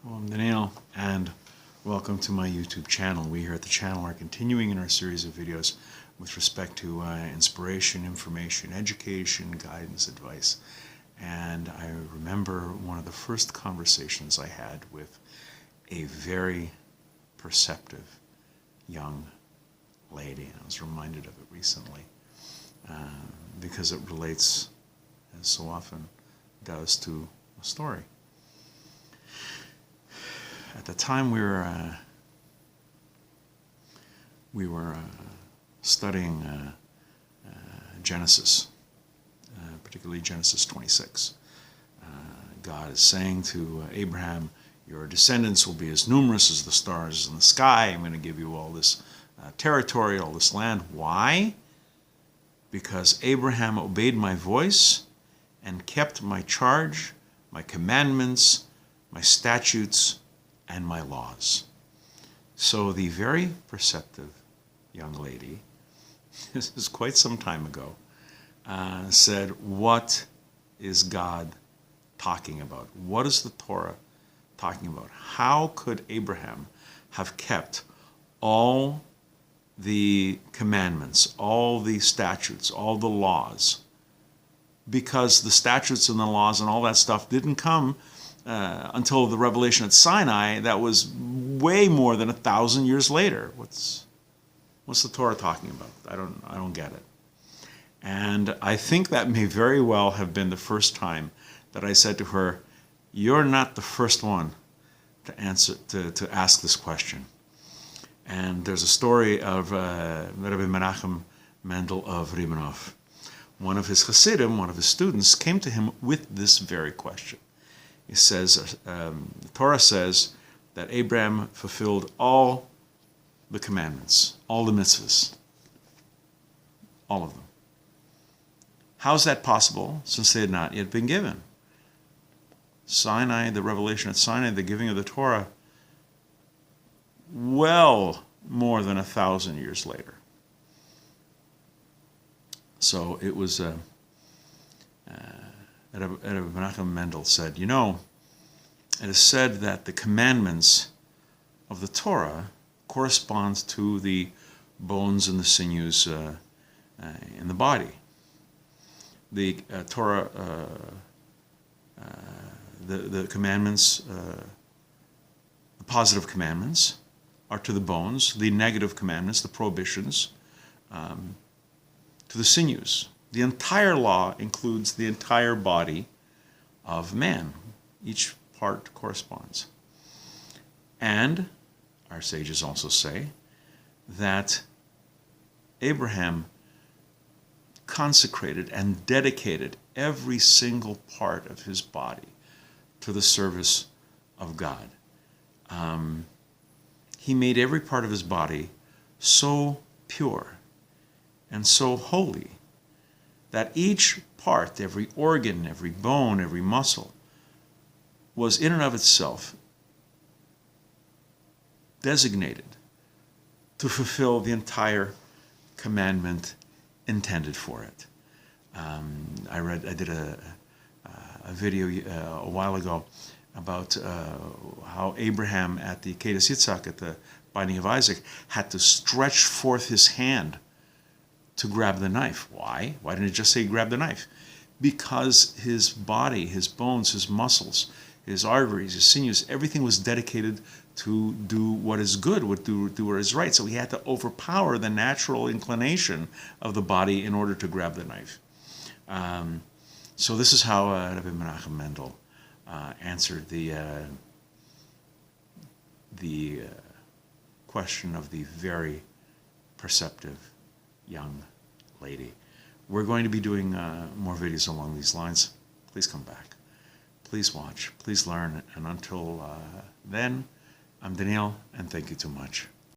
Well, I'm Daniel, and welcome to my YouTube channel. We here at the channel are continuing in our series of videos with respect to inspiration, information, education, guidance, advice. And I remember one of the first conversations I had with a very perceptive young lady, and I was reminded of it recently because it relates, as so often does, to a story. At the time we were studying Genesis, particularly Genesis 26. God is saying to Abraham, your descendants will be as numerous as the stars in the sky. I'm going to give you all this territory, all this land. Why? Because Abraham obeyed my voice and kept my charge, my commandments, my statutes, and my laws. So the very perceptive young lady, this is quite some time ago, said, what is God talking about? What is the Torah talking about? How could Abraham have kept all the commandments, all the statutes, all the laws? Because the statutes and the laws and all that stuff didn't come until the revelation at Sinai. That was way more than 1,000 years later. What's the Torah talking about? I don't get it. And I think that may very well have been the first time that I said to her, "You're not the first one to ask this question." And there's a story of Menachem Mendel of Rymanov. One of his Hasidim, one of his students, came to him with this very question. He says, the Torah says that Abraham fulfilled all the commandments, all the mitzvahs, all of them. How's that possible, since they had not yet been given? Sinai, the revelation at Sinai, the giving of the Torah, well more than 1,000 years later. So it was... Menachem Mendel said, it is said that the commandments of the Torah correspond to the bones and the sinews in the body. The Torah, the commandments, the positive commandments are to the bones, the negative commandments, the prohibitions, to the sinews. The entire law includes the entire body of man. Each part corresponds. And our sages also say that Abraham consecrated and dedicated every single part of his body to the service of God. He made every part of his body so pure and so holy that each part, every organ, every bone, every muscle, was in and of itself designated to fulfill the entire commandment intended for it. I did a video a while ago about how Abraham at the Kedas Yitzhak, at the binding of Isaac, had to stretch forth his hand to grab the knife. Why? Why didn't it just say grab the knife? Because his body, his bones, his muscles, his arteries, his sinews, everything was dedicated to do what is good, do what is right. So he had to overpower the natural inclination of the body in order to grab the knife. So this is how Rabbi Menachem Mendel answered the question of the very perceptive young lady. We're going to be doing more videos along these lines. Please come back. Please watch. Please learn. And until then, I'm Daniel, and thank you too much.